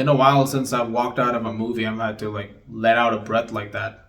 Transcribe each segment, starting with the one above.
Been a while since I've walked out of a movie. I've had to let out a breath like that.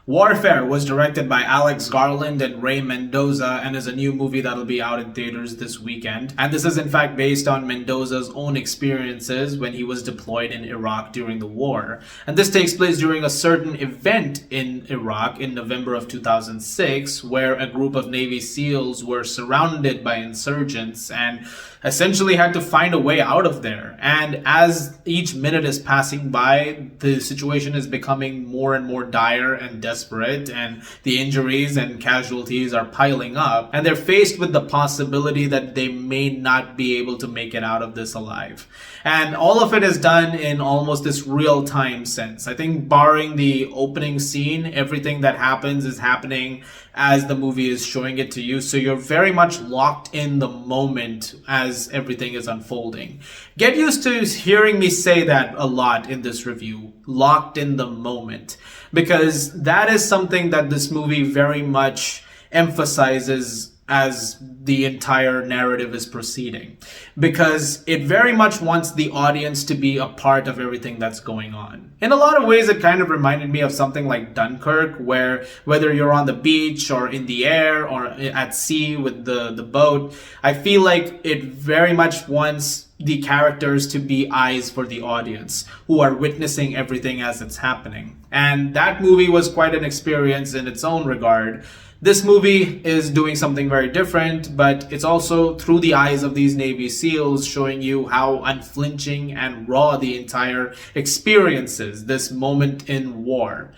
Warfare was directed by Garland and Ray Mendoza and is a new movie that'll be out in theaters this weekend. And this is in fact based on Mendoza's own experiences when he was deployed in Iraq during the war. And this takes place during a certain event in Iraq in November of 2006, where a group of Navy SEALs were surrounded by insurgents and essentially had to find a way out of there. And as each minute is passing by, the situation is becoming more and more dire and desperate, and the injuries and casualties are piling up, and they're faced with the possibility that they may not be able to make it out of this alive. And all of it is done in almost this real-time sense. I think barring the opening scene, everything that happens is happening as the movie is showing it to you. So you're very much locked in the moment as everything is unfolding. Get used to hearing me say that a lot in this review, locked in the moment, because that is something that this movie very much emphasizes as the entire narrative is proceeding, because it very much wants the audience to be a part of everything that's going on. In a lot of ways, it kind of reminded me of something like Dunkirk, where whether you're on the beach or in the air or at sea with the boat, I feel like it very much wants the characters to be eyes for the audience who are witnessing everything as it's happening. And that movie was quite an experience in its own regard. This movie is doing something very different, but it's also through the eyes of these Navy SEALs, showing you how unflinching and raw the entire experience is, this moment in war.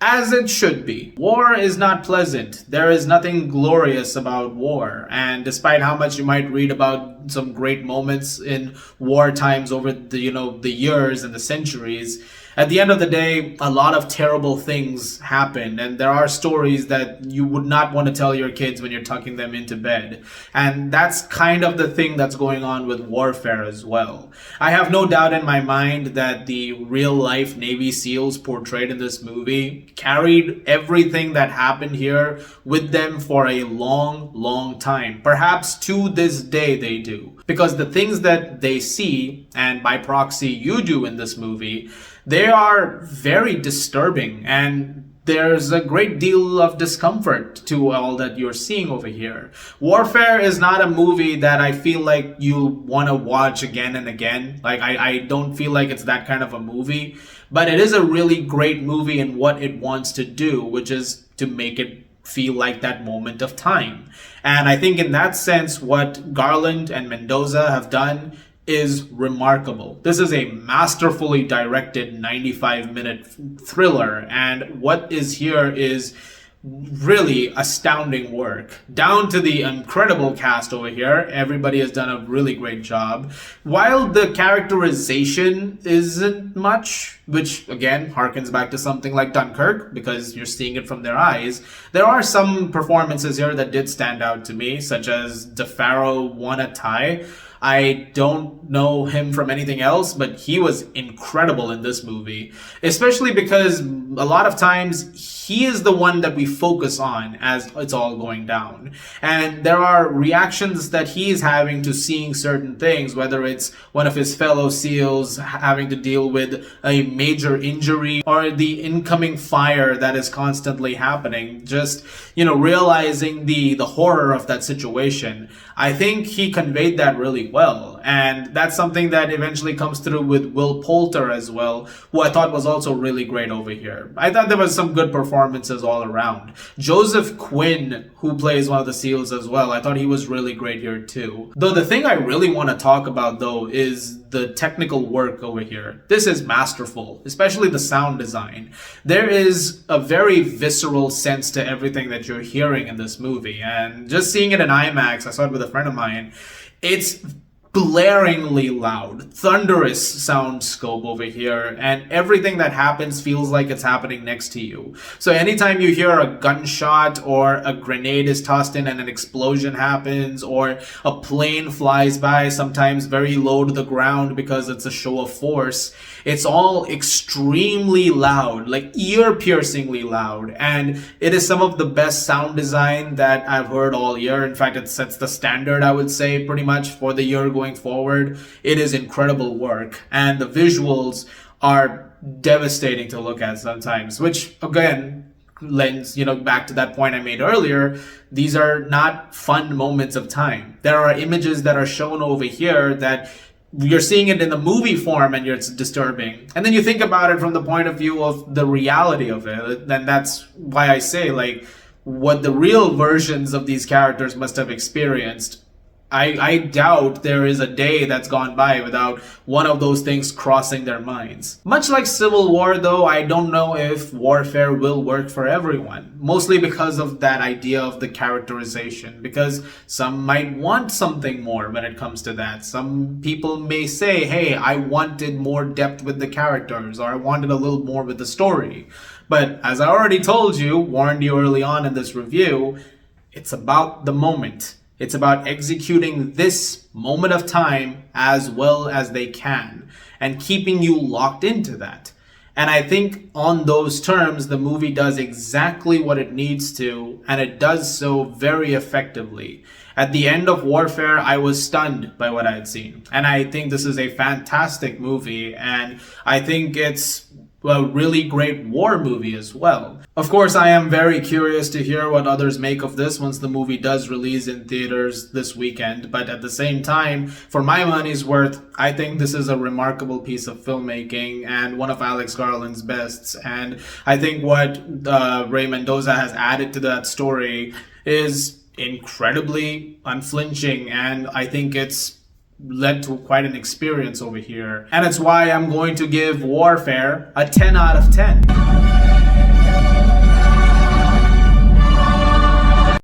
As it should be. War is not pleasant. There is nothing glorious about war. And despite how much you might read about some great moments in war times over the years and the centuries, at the end of the day, a lot of terrible things happen, and there are stories that you would not want to tell your kids when you're tucking them into bed. And that's kind of the thing that's going on with Warfare as well. I have no doubt in my mind that the real-life Navy SEALs portrayed in this movie carried everything that happened here with them for a long, long time. Perhaps to this day they do. Because the things that they see, and by proxy you do in this movie, they are very disturbing, and there's a great deal of discomfort to all that you're seeing over here. Warfare is not a movie that I feel like you want to watch again and again. I don't feel like it's that kind of a movie, but it is a really great movie in what it wants to do, which is to make it feel like that moment of time. And I think in that sense, what Garland and Mendoza have done is remarkable. This is a masterfully directed 95-minute thriller, and what is here is really astounding work. Down to the incredible cast over here. Everybody has done a really great job. While the characterization isn't much, which again harkens back to something like Dunkirk, because you're seeing it from their eyes, there are some performances here that did stand out to me, such as DeFaro woon-a-tai. I don't know him from anything else, but he was incredible in this movie, especially because a lot of times he is the one that we focus on as it's all going down. And there are reactions that he's having to seeing certain things, whether it's one of his fellow SEALs having to deal with a major injury or the incoming fire that is constantly happening, just, realizing the horror of that situation. I think he conveyed that really well. And that's something that eventually comes through with Will Poulter as well, who I thought was also really great over here. I thought there was some good performances all around. Joseph Quinn, who plays one of the SEALs as well, I thought he was really great here too. Though the thing I really want to talk about though is the technical work over here. This is masterful, especially the sound design. There is a very visceral sense to everything that you're hearing in this movie, and just seeing it in IMAX, I saw it with a friend of mine, it's blaringly loud, thunderous sound scope over here, and everything that happens feels like it's happening next to you. So anytime you hear a gunshot or a grenade is tossed in and an explosion happens, or a plane flies by, sometimes very low to the ground because it's a show of force, it's all extremely loud, like ear-piercingly loud, and it is some of the best sound design that I've heard all year. In fact, it sets the standard, I would say, pretty much for the year going going forward, it is incredible work. And the visuals are devastating to look at sometimes, which again lends, back to that point I made earlier. These are not fun moments of time. There are images that are shown over here that you're seeing it in the movie form and it's disturbing. And then you think about it from the point of view of the reality of it. And that's why I say, like, what the real versions of these characters must have experienced. I doubt there is a day that's gone by without one of those things crossing their minds. Much like Civil War, though, I don't know if Warfare will work for everyone. Mostly because of that idea of the characterization. Because some might want something more when it comes to that. Some people may say, hey, I wanted more depth with the characters, or I wanted a little more with the story. But as I already told you, warned you early on in this review, it's about the moment. It's about executing this moment of time as well as they can and keeping you locked into that. And I think on those terms, the movie does exactly what it needs to, and it does so very effectively. At the end of Warfare, I was stunned by what I had seen. And I think this is a fantastic movie, and I think it's a really great war movie as well. Of course, I am very curious to hear what others make of this once the movie does release in theaters this weekend, but at the same time, for my money's worth, I think this is a remarkable piece of filmmaking and one of Alex Garland's bests. And I think what Ray Mendoza has added to that story is incredibly unflinching, and I think it's led to quite an experience over here. And it's why I'm going to give Warfare a 10 out of 10.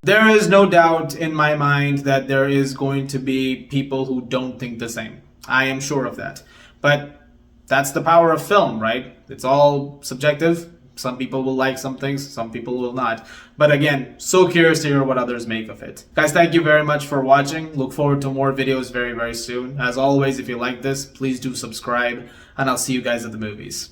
There is no doubt in my mind that there is going to be people who don't think the same. I am sure of that. But that's the power of film, right? It's all subjective. Some people will like some things, some people will not. But again, so curious to hear what others make of it. Guys, thank you very much for watching. Look forward to more videos very, very soon. As always, if you like this, please do subscribe, and I'll see you guys at the movies.